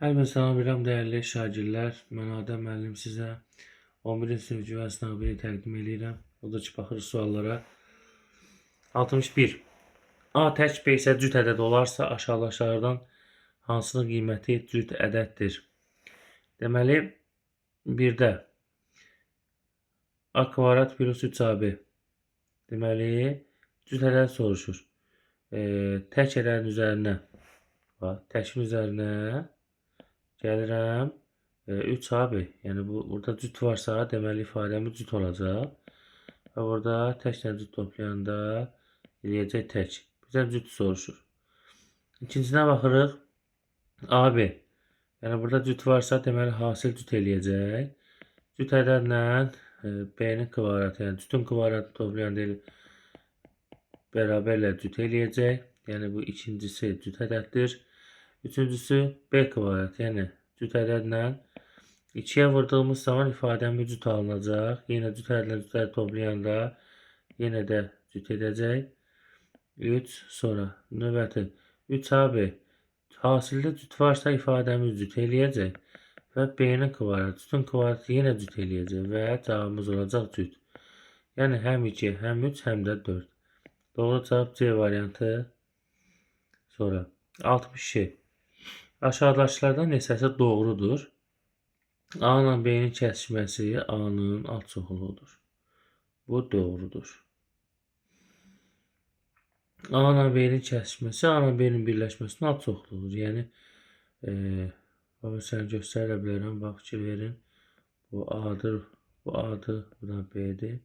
Hər bir salam verirəm dəyərli şagirdlər. Mən Adəm müəllim sizə 11-ci sinif cüvə sınavını təqdim edirəm. Odur ki, baxırıq suallara. 61. A tək B isə cüt ədəd olarsa aşağıdakılardan hansının qiyməti cüt ədəddir? Deməli, 1-də A kvadrat plus 3AB. Deməli, cüt ədəd soruşur. Tək ədədin üzərinə, təkin üzərinə gəlirəm 3AB. Yəni burada cüt varsa deməli ifadəmiz cüt olacaq. Və burada təklə cüt toplayanda eləyəcək tək. Bizdən cüt soruşur. İkincinə baxırıq. AB. Yəni burada cüt varsa deməli hasil cüt eləyəcək. Cüt ədədlə B-nin kvadratı, yəni cütün kvadratını toplayanda bərabərlə cüt eləyəcək. Yəni bu ikincisi cüt ədəddir. Üçüncüsü B kvadrat, yəni cüt ədədlə 2-yə vurduğumuz zaman ifadəmiz cüt alınacaq. Yenə cüt ədədlə cüt ədəd toplayanda yenə də cüt edəcək. 3 sonra növbəti 3AB. Hasildə cüt varsa ifadəmiz cüt eləyəcək. Və B-nin kvadratı, cütün kvadratı yenə cüt eləyəcək və cavabımız olacaq cüt. Yəni həm 2, həm 3, həm də 4. Doğru cavab C variantı. Sonra 62. Aşağıdakılardan neçəsi doğrudur? A ilə B-nin kəsişməsi A-nın alt çoxluğudur. Bu doğrudur. A ilə B-nin kəsişməsi A ilə B-nin birləşməsinin alt çoxluğudur. Yəni səni göstərə bilərəm, bax fikir verin. Bu A-dır, bu A-dır, bu da B-dir.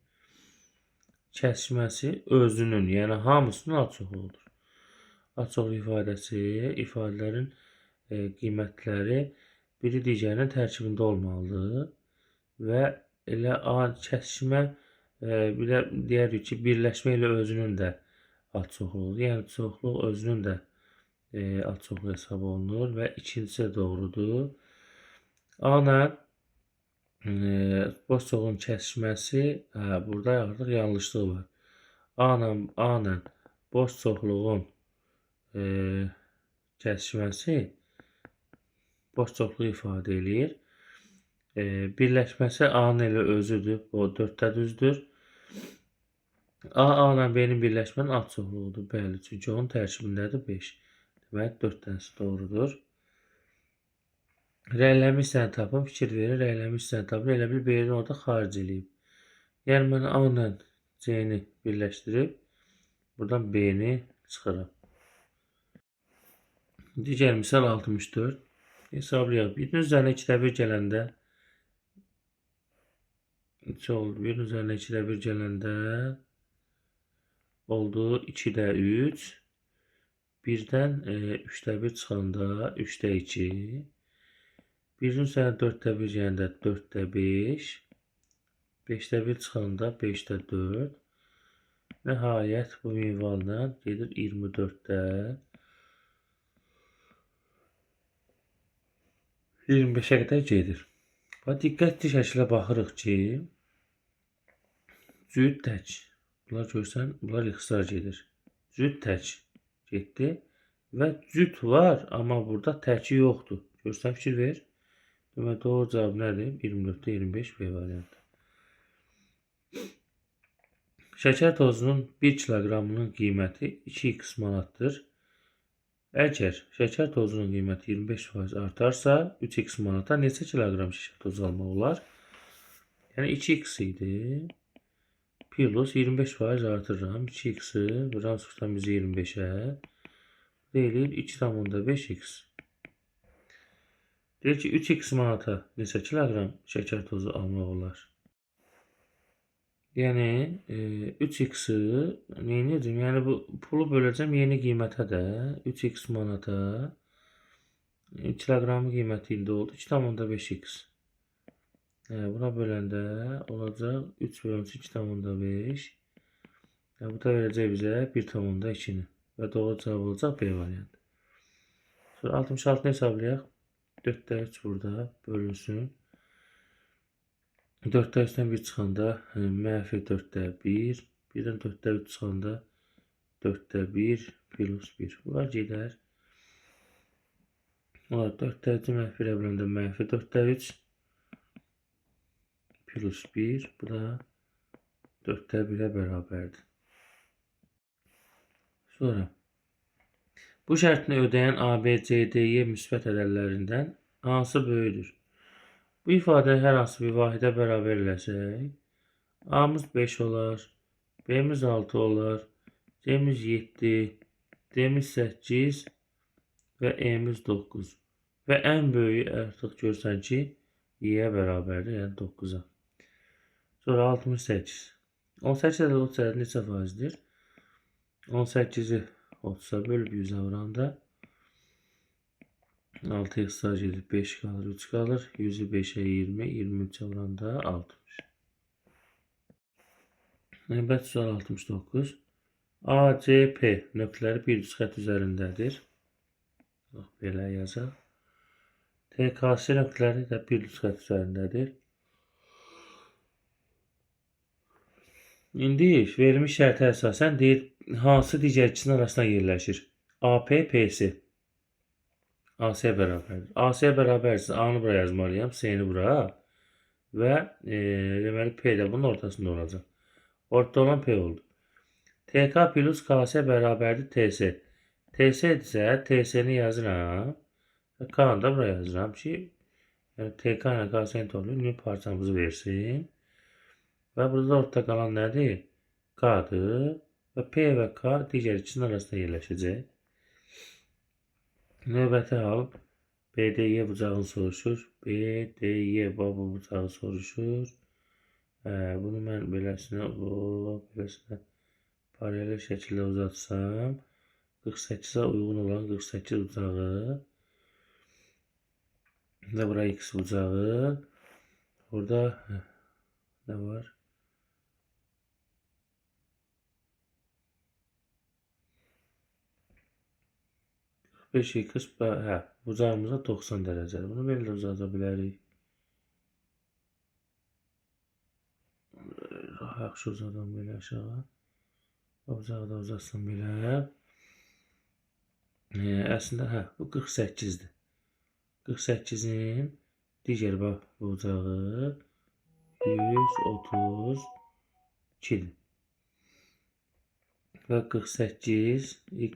Kəsişməsi özünün, yəni hamısının alt çoxluğudur. Alt çoxluq ifadəsi ifadələrin qiymətləri biri digərinin tərkibində olmalıdır və elə A kəsişmə bir də deyərik ki, birləşmə ilə özünün də alt çoxluğudur. Yəni çoxluq özünün də alt çoxluğu hesab olunur və ikincisi doğrudur. A ilə boş çoxluğun kəsişməsi, burada artıq yanlışlıq var. A ilə boş çoxluğun kəsişməsi boş çoxluğu ifadə eləyir. Birləşməsi A-nın elə özüdür. O 4-də düzdür. A ilə B-nin birləşmənin alt çoxluğudur. Bəli, çünki onun tərkibindədir 5. Demək 4 dənəsi doğrudur. Rəyləmi hissəni tapın, fikir verin. Rəyləmi hissəni tapın. Elə bil B-ni orada xaric eləyib. Yəni mən A ilə C-ni birləşdirib buradan B-ni çıxıram. Digər misal 64. Hesablayaq. 1-nin üzərinə 2-də 1 gələndə 2 oldu. 1-nin üzərinə 2-də 1 gələndə oldu 2-də 3. 1-dən 3-də 1 çıxanda 3-də 2. 1-nin üzərinə 4-də 1 gələndə 4-də 5. 5-də 1 çıxanda 5-də 4. Nəhayət bu minvalla gedir 24-də 25-ə qədər gedir. Diqqətli şəkildə baxırıq ki, cüt tək. Bunlar görsən, bunlar ixtisar gedir. Cüt tək getdi və cüt var, amma burada təki yoxdur. Görsən, fikir ver. Demək, doğru cavab nədir? 24-də 25 B variantı. Şəkər tozunun 1 kiloqramının qiyməti 2x manatdır. Əgər şəkər tozunun qiyməti 25% artarsa, 3x manata neçə kiloqram şəkər tozu almaq olar? Yəni 2x idi. Plus 25% artırıram. 2x-i vuram çıxdan bizi 25-ə. Deyilib 2,5x. Deyir ki, 3x manata neçə kiloqram şəkər tozu almaq olar? Yəni 3x-i neyinəcəm? Yəni bu pulu böləcəm yeni qiymətə də 3x manata kiloqramın qiyməti indi oldu 2,5x. Buna böləndə olacaq 3 bölünsün 2,5. Bu da verəcək bizə 1,2-ni və doğru cavab olacaq B variantı. Sonra 66-nı hesablayaq. 4-də 3 burada bölünsün. 4-də 3-dən 1 çıxanda mənfi 4-də 1. 1-dən 4-də 3 çıxanda 4-də 1 plus 1. Bunlar gedər. Olar 4'də 3 mənfi ilə bölündə mənfi 4'də 3 plus 1. Bu da 4'də 1'ə bərabərdir. Sonra bu şərtini ödəyən A, B, C, D, Y müsbət ədədlərindən hansı böyüdür? Bu ifadəni hər hansı bir vahidə bərabər eləsək, A'mız 5 olar, B'miz 6 olar, C'miz 7, D'miz 8 və E'miz 9. Və ən böyüyü artıq görsən ki, Y-yə bərabərdir, yəni 9-a. Sonra 68. 18 ədəd 30 ədəd neçə faizdir? 18'i 30'a bölüb 100'ə vuranda 6 ixtisar edib 5 qalır, 3 qalır. 100'ü 5'ə 20, 23'ə vuranda 60. Növbəti sual 69. ACP nöqtələri bir düz xətt üzərindədir. Bax, belə yazaq. TKS nöqtələri də bir düz xətt üzərindədir. İndi verilmiş şərtə əsasən deyir, hansı digər ikisinin arasında yerləşir? AP, PC. AC bərabərdir. AC bərabərsə A'nı bura yazmalıyam, C'ni bura və deməli P də bunun ortasında olacaq. Ortada olan P oldu. TK plus KS bərabərdir TS. TS isə TS'ni yazıram. K'nı da bura yazıram ki, yəni TK ilə KS'nin toplayıb parçamızı versin. Və burada ortada qalan nədir? K'dır. Və P və K digər ikisinin arasında yerləşəcək. Növbəti hal BDY bucağını soruşur. BDY baba bucağı soruşur. Bunu mən beləsinə paralel şəkildə uzatsam 48'ə uyğun olan 48 bucağı və bura X bucağı. Burada nə var? 5 X bucağımıza 90 dərəcədir. Bunu belə də uzada bilərik. Yaxşı uzadım belə aşağı. Bucağı da uzatsam belə. Əslində bu 48'dir. 48'in digər bucağı 132'dir. Və 48 X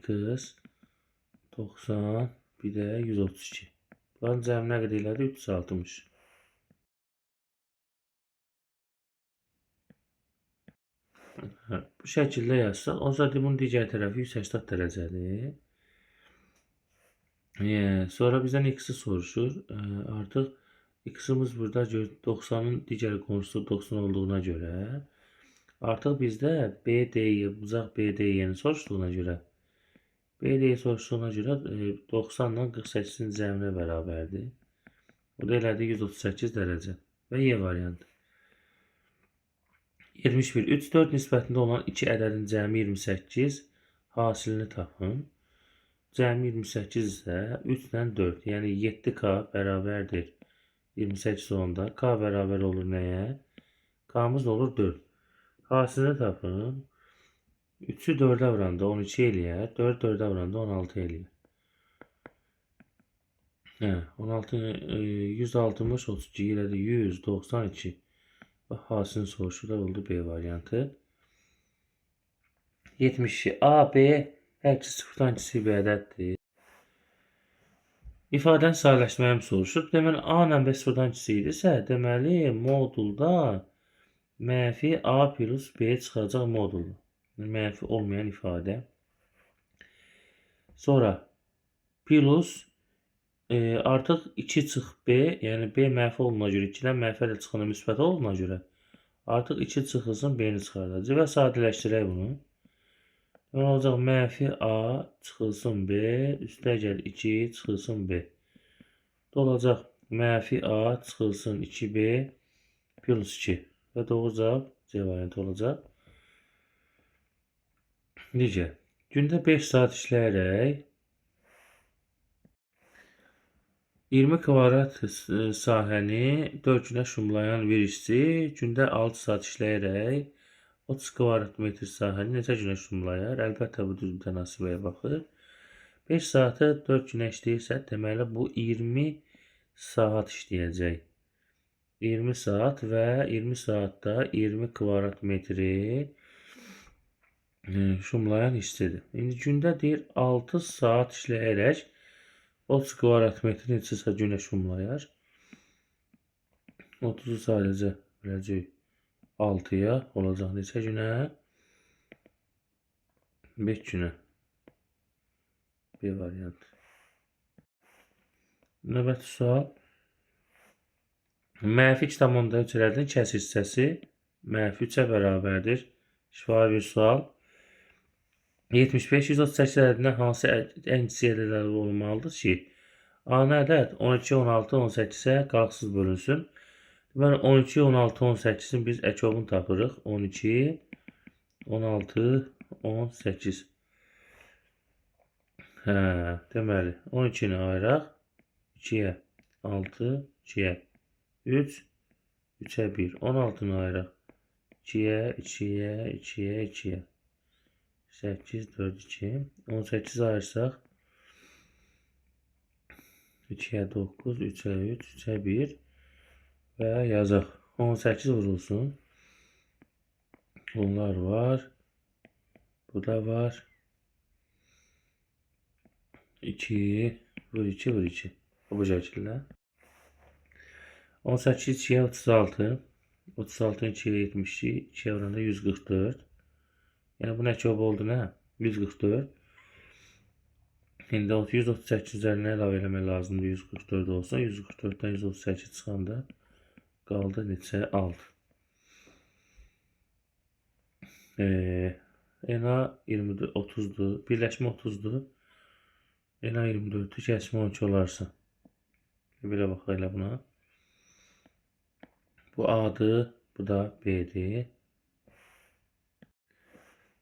90 bir də 132. Bunların cəmi nə qədər elədi? 360. Bu şəkildə yazsaq, o zaman bunun digər tərəfi 180 dərəcədir. Sonra bizdən X-i soruşur. Artıq X-imiz burada 90'ın digər qonşusu 90 olduğuna görə artıq bizdə BDY, bucaq BDY-ni soruşduğuna görə BD'yi soruşduğuna görə 90 ilə 48'in cəminə bərabərdir. O da elədi 138 dərəcə və Y variantı. 71. 3, 4 nisbətində olan 2 ədədin cəmi 28, hasilini tapın. Cəmi 28 isə 3 ilə 4, yəni 7K bərabərdir 28 onda. K bərabər olur nəyə? K'mız olur 4. Hasilini tapın. 3'ü 4'ə vuranda 12 eləyər. 4 4'ə vuranda 16 eləyər. 16 160 32 elədi 192. Və hasilini soruşur da oldu B variantı. 72. A, B hər ikisi sıfırdan kiçik bir ədəddir. İfadəni sadələşdirməyimi soruşur. Deməli A ilə B sıfırdan kiçikdirsə, deməli modulda mənfi A plus B çıxacaq modulda. Mənfi olmayan ifadə. Sonra plus artıq 2 çıx B, yəni B mənfi olduğuna görə 2-dən mənfi ədəd çıxanda müsbət olduğuna görə artıq 2 çıxılsın B-ni çıxardacaq və sadələşdirək bunu. Yəni olacaq mənfi A çıxılsın B üstəgəl 2 çıxılsın B. Olacaq mənfi A çıxılsın 2B plus 2 və doğru cavab C variantı olacaq. Necə? Gündə 5 saat işləyərək 20 kvadrat sahəni 4 günə şumlayan bir işçi gündə 6 saat işləyərək 30 kvadrat metr sahəni neçə günə şumlayar? Əlbəttə bu düz mütənasibəyə baxır. 5 saatı 4 günə işləyirsə, deməli bu 20 saat işləyəcək. 20 saat və 20 saatda 20 kvadrat metri şumlayan hissədir. İndi gündə deyir 6 saat işləyərək 30 kvadrat metri neçəsə günə şumlayar. 30-u sadəcə böləcək 6-ya olacaq neçə günə? 5 günə. Bir variant. Növbəti sual. Mənfi 2,3 ədədinin kəsr hissəsi mənfi 3-ə bərabərdir. Şifahi bir sual. 75 138 ədədindən hansı ən kiçik ədədlər olmalıdır ki, A-nı ədəd 12, 16, 18-ə qalıqsız bölünsün. Deməli 12, 16, 18-in biz əkobunu tapırıq. 12, 16, 18. Deməli 12-ni ayıraq 2-yə 6, 2-yə 3, 3-ə 1. 16-nı ayıraq 2-yə, 2-yə, 2-yə, 2-yə. 8, 4, 2. 18 ayırsaq 2'ye 9, 3'e 3, 3'e 1 və yazaq. 18 vurulsun. Bunlar var. Bu da var. 2 vur 2 vur 2. Bu şəkildə. 18 2'ye 36. 36'ın 2'ye 72. 2'ye vuranda 144. Yəni bu nə ki oldu nə? 144. İndi 138 üzərinə əlavə eləmək lazımdır. 144 olsun. 144-dən 138 çıxanda qaldı neçə? 6. ENA 30'dur. Birləşmə 30'dur. ENA 24'dür. Kəsmə 12 olarsa. Belə baxaq elə buna. Bu A'dır. Bu da B'dir.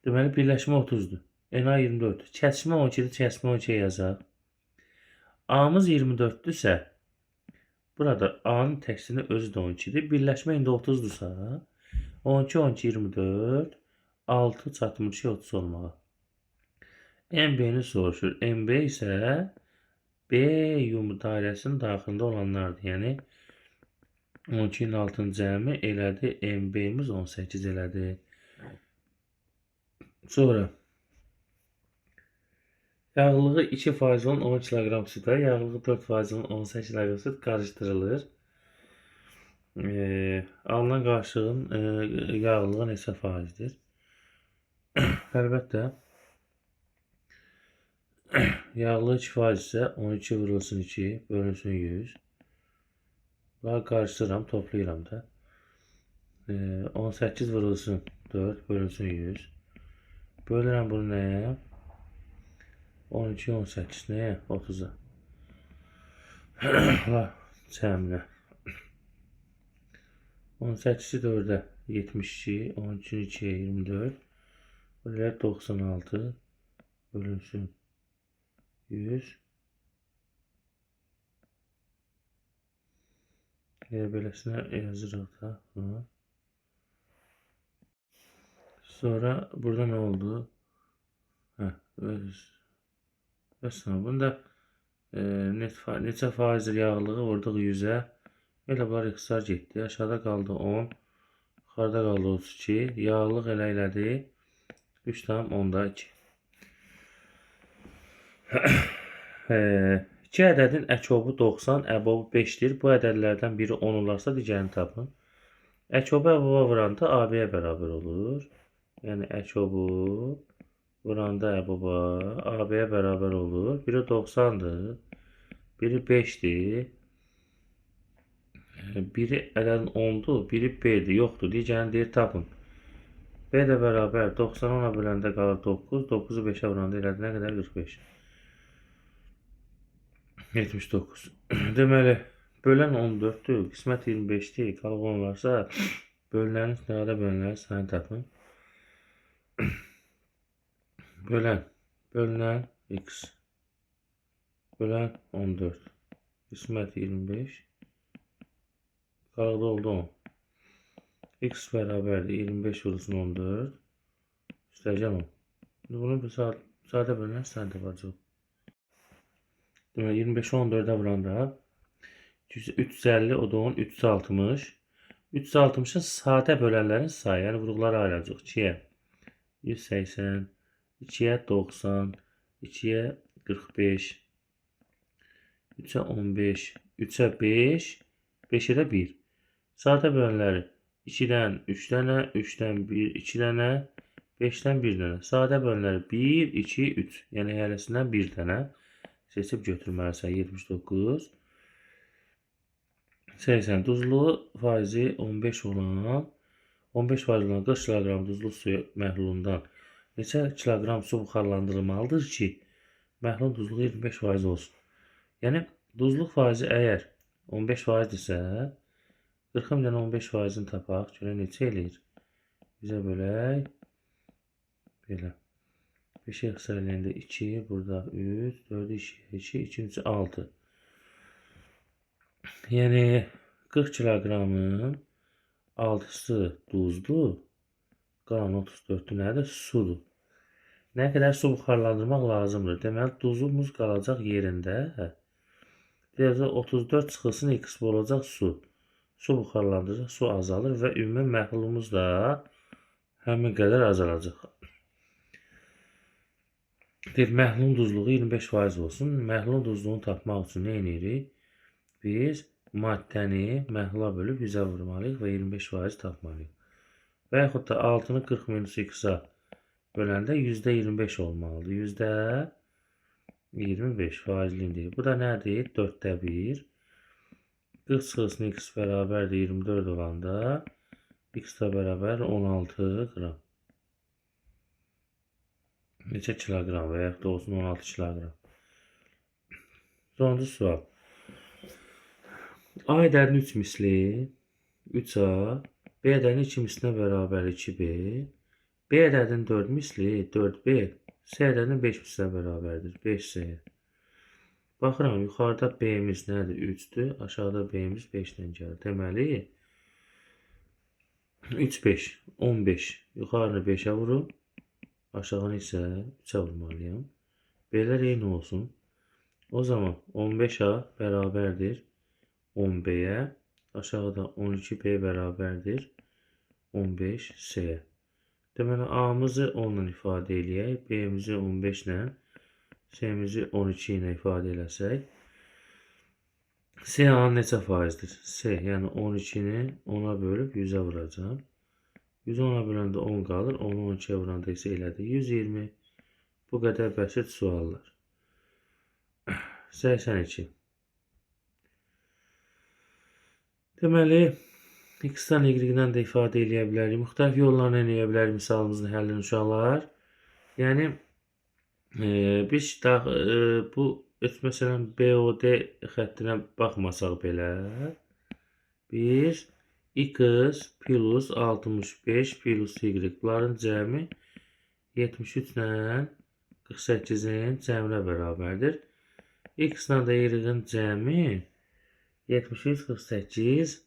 Deməli birləşmə 30'dur. ENA 24'dür. Kəsmə 12'dir. Kəsmə 12'ye yazaq. A'mız 24'dürsə burada A'nın təksini özü də 12'dir. Birləşmə indi 30'dursa 12, 12, 24 6 çatmış 30 olmağa. MB'ni soruşur. MB isə B yumu dairəsinin daxilində olanlardır. Yəni 12'nin altını cəmi elədi. MB'miz 18 elədi. Sonra yağlılığı 2% olan 10 kilogram sütə, yağlılığı 4% olan 18 kilogram süt qarışdırılır. Alınan qarışığın yağlılığı neçə faizdir? Əlbəttə yağlılığı 2% isə 12 vurulsun 2 bölünsün 100. Bunları qarışdıram, toplayıram da. 18 vurulsun 4 bölünsün 100. Bölürəm bunu nəyə? 12, 18 nəyə? 30'a. Cəmlə. 18'i 4'ə 72, 13'ün 2'ye 24. Böyle 96 bölünsün 100. Beləsine yazırıq da bunu. Sonra burada ne oldu? Bunda neçə faizdir yağlığı vurduq 100'ə. Elə bunlar ixtisar getdi. Aşağıda qaldı 10. Yuxarıda qaldı 32. Yağlılıq elə elədi. 3,2. 2 ədədin əkobu 90, əbobu 5'dir. Bu ədədlərdən biri 10 olarsa digərini tapın. Əkobu əboba vuranda AB-yə bərabər olur. Yəni əkobu vuranda əboba AB-yə bərabər olur. Biri 90'dır. Biri 5'dir. Biri ədədin 10'dur. Biri B'dir. Yoxdur. Digərini deyir tapın. B də bərabər 90'ı 10'a böləndə qalır 9. 9'u 5'ə vuranda elədi. Nə qədər? 45. 79. Deməli, bölən 14'dür. Qismət 25'dir. Qalıq 10 varsa, bölünənin üstədə bölünənin sayını tapın. Bölünən x. Bölən 14. Qismət 25. Qalıqda oldu 10. X bərabərdir 25 vurulsun 14. Üstəcəm 10. Bunu sadə bölünən sayını tapacaq. 25'i 14'e vuranda 350 o da 10 360. 360'ın sadə bölənlərin sayı, yəni vuruqları ayıracaq 2-yə 180, 2-yə 90, 2-yə 45, 3'ə 15, 3'ə 5, 5'ə də 1. Sadə bölənləri 2-dən 3 dənə, 3-dən 1, 2 dənə, 5'dən 1 dənə. Sadə bölənləri 1, 2, 3. Yəni hərəsindən 1 dənə seçib götürməlisən. 79. 80 duzlu faizi 15 olan 40 kilogram duzlu su məhlulundan neçə kilogram su buxarlandırılmalıdır ki, məhlulun duzluğu 25% olsun. Yəni duzluq faizi əgər 15%dirsə, 40-ın bir dənə 15%-ni tapaq. Görə neçə eləyir? Bizə bölək. Belə. 5'e xəsar eləyəndə 2, burada 3, 4'ü 2, 2, 6. Yəni 40 kiloqramın 6'sı duzdur, qalan 34'ü nədir? Sudur. Nə qədər su buxarlandırmaq lazımdır? Deməli, duzumuz qalacaq yerində. Deyəcək 34 çıxılsın x olacaq su. Su buxarlandıracaq, su azalır və ümumi məhlulumuz da həmin qədər azalacaq. Deyir, məhlulun duzluğu 25% olsun. Məhlulun duzluğunu tapmaq üçün nə edirik? Biz maddəni məhlula bölüb 100'ə vurmalıyıq və 25% tapmalıyıq. Və yaxud da 6'nı 40 minus x-a böləndə %25 olmalıdır. %25 faizlidir. Bu da nədir? 4'də 1. 40 çıxılsın x bərabərdir 24 olanda x da bərabər 16 qram. Neçə kiloqram və yaxud da olsun 16 kiloqram. Sonuncu sual. A ədədinin 3 misli 3A, B ədədinin 2 mislinə bərabər 2B, B ədədinin 4 misli 4B, C ədədinin 5 mislinə bərabərdir 5C. Baxıram, yuxarıda B'miz nədir? 3'dür, aşağıda B'miz 5'dən gəlir. Deməli, 3, 5, 15. Yuxarını 5'ə vurup, aşağını isə 3'ə vurmalıyım. B'lər eyni olsun. O zaman 15A bərabərdir 10B'yə, aşağıda 12B bərabərdir 15C'yə. Deməli, A'mızı 10 ilə ifadə eləyək, B'mizi 15 ilə, C'mizi 12 ilə ifadə eləsək, C A'nın neçə faizdir? C, yəni 12'ni 10'a bölüb 100'ə vuracam. 100'ü 10'a böləndə 10 qalır, 10'u 12'yə vuranda isə elədir 120. Bu qədər bəsit suallar. 82. Deməli, x-dan y-dən də ifadə eləyə bilərik. Müxtəlif yollarla eləyə bilərik misalımızın həllini uşaqlar. Yəni, biz bu, məsələn, BOD xəttinə baxmasaq belə, biz x plus 65 plus y, bunların cəmi 73 ilə 48'in cəminə bərabərdir. X-dan da y-ın cəmi 73, 48.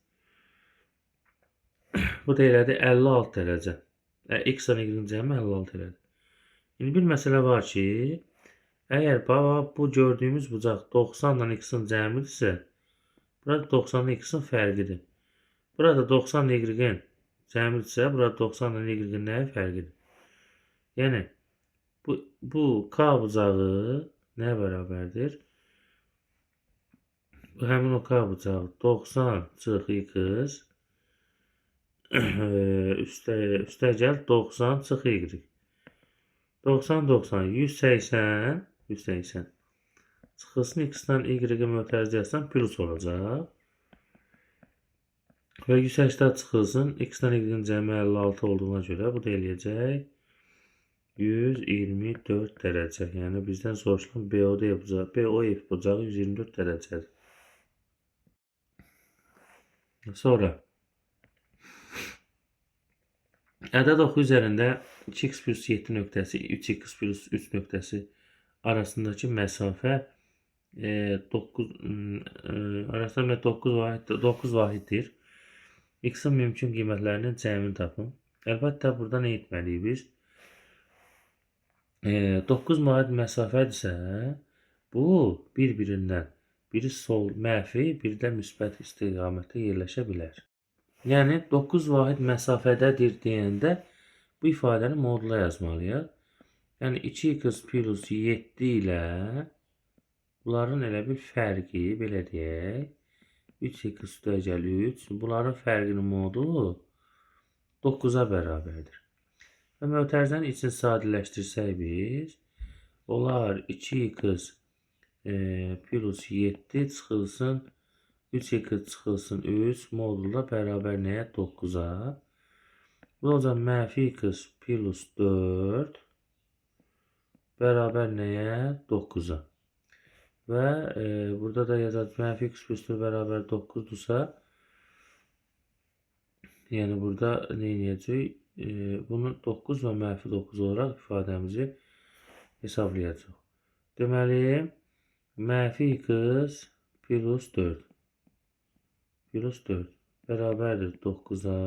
Bu da elədi 56 dərəcə. X-dan y-ın cəmi 56 elədi. İndi bir məsələ var ki, əgər bu gördüyümüz bucaq 90'dan x-in cəmidirsə, burada 90'dan x-in fərqidir. Burada 90 y-in cəmidirsə, burada 90'dan y-in nəyi fərqidir? Yəni, bu K bucağı nəyə bərabərdir? Bu həmin o K bucağı 90 çıx x üstə gəl 90 çıx y. 90, 90, 180, 180. Çıxılsın x-dan y-ə mötərizə plus olacaq. Və 180 çıxılsın x-dan y-ın cəmi 56 olduğuna görə bu da eləyəcək 124 dərəcə. Yəni bizdən soruşulan BOD bucağı 124 dərəcədir. Sonra ədəd oxu üzərində 2x plus 7 nöqtəsi, 3x plus 3 nöqtəsi arasındakı məsafə 9 vahiddir. X-in mümkün qiymətlərinin cəmini tapın. Əlbəttə, burada nə etməliyik biz? 9 vahid məsafədirsə, Bu bir-birindən biri sol mənfi, biri də müsbət istiqamətdə yerləşə bilər. Yəni 9 vahid məsafədədir deyəndə bu ifadəni modula yazmalıyıq. Yəni 2x plus 7 ilə bunların elə bir fərqi, belə deyək, 3x üstəgəl 3, bunların fərqinin modu 9-a bərabərdir. Və mötərizənin içini sadələşdirsək biz, olar 2x plus 7 çıxılsın 3x çıxılsın 3 modulda bərabər nəyə? 9-a. Bu da olacaq mənfi x plus 4 bərabər nəyə? 9-a. Və burada da yazacaq mənfi x plus 4 bərabər 9-dursa, yəni burada nə edəcək? Bunu 9 və mənfi 9 olaraq ifadəmizi hesablayacaq. Deməli, mənfi x plus 4 bərabərdir 9-a.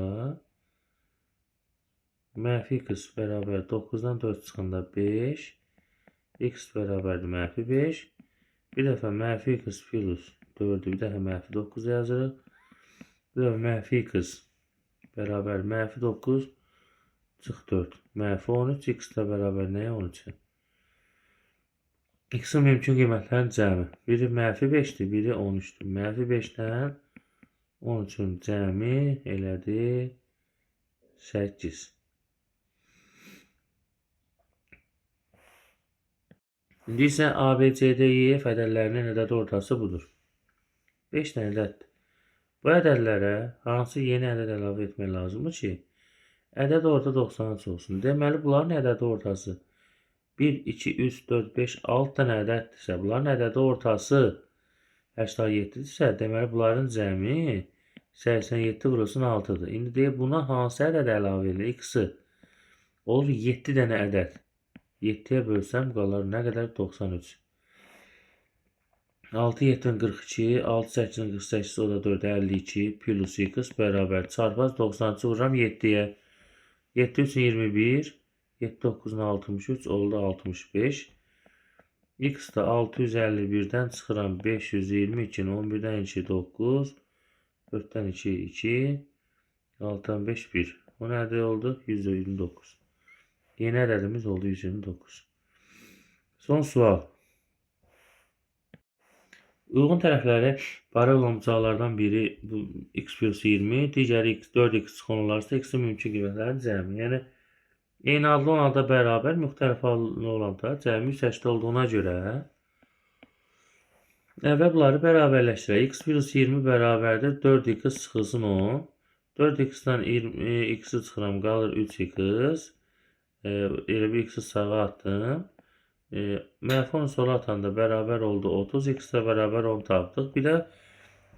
Mənfi x bərabər 9-dan 4 çıxanda 5. X bərabərdir mənfi 5. Bir dəfə mənfi x plus 4-ü bir dəfə mənfi 9 yazırıq. Bir dəfə mənfi x bərabər mənfi 9 çıx 4. Mənfi 13. X də bərabər nəyə? 13-ə. X-in mümkün qiymətlərin cəmi. Biri mənfi 5-dir, biri 13-dür. Mənfi 5-dən 13-ün cəmi elədi 8. İndi isə A, B, C, D, E, F ədədlərinin ədəd ortası budur. 5 dənə ədəddir. Bu ədədlərə hansı yeni ədəd əlavə etmək lazımdır ki, ədəd orta 93 olsun. Deməli, bunların ədəd ortası 1, 2, 3, 4, 5, 6 dənə ədəddirsə, bunların ədəd ortası 87-dirsə, deməli, bunların cəmi 87 vurulsun 6-dır. İndi deyək, buna hansı ədəd əlavə edilir? X-i olur 7 dənə ədəd. 7-yə bölsəm qalar nə qədər? 93. 6, 7-in 42, 6, 8-in 48, o da 4, 52, plus x bərabər çarpaz 93 vururam 7-yə. 7, 3, 21, 7, 9, 63, oldu 65. X da 651-dən çıxıram 522-ni, 11-dən 2, 9, 4-dən 2, 2, 6-dan 5, 1. O nədir oldu? 129. Yeni ədədimiz oldu 129. Son sual. Uyğun tərəfləri paralel bucaqlardan biri bu x plus 20, digəri 4x çıxan olarsa x-in mümkün qiymətlərin cəmi. Yəni, eyni adlı olan da bərabər, müxtəlif adlı olan da cəmi 180 olduğuna görə əvvəl bunları bərabərləşdirək. X plus 20 bərabərdir 4x çıxılsın 10. 4x-dən x-i çıxıram, qalır 3x. Elə bir x-i sağa atdım. Mənfi 10 sola atanda bərabər oldu 30. X-də bərabər 10 tapdıq. Bir də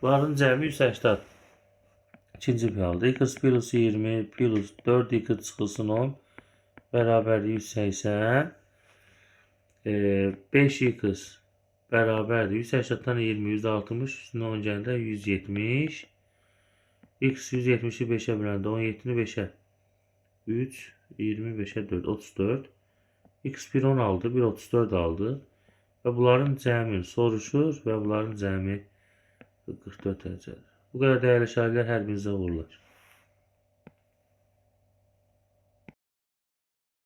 bunların cəmi 180. İkinci piyalda x plus 20 plus 4x çıxılsın 10 bərabər 180. 5x bərabərdir 180-dan 20, 160, üstünə 10 gəndə 170. X 170-i 5-ə biləndə 17-ni 5-ə 3, 25-ə 4, 34. X 1 10 aldı, 1 34 aldı. Və bunların cəmi soruşur və bunların cəmi 44 dərəcədir. Bu qədər dəyərli şairlər hər birinizə uğurlar.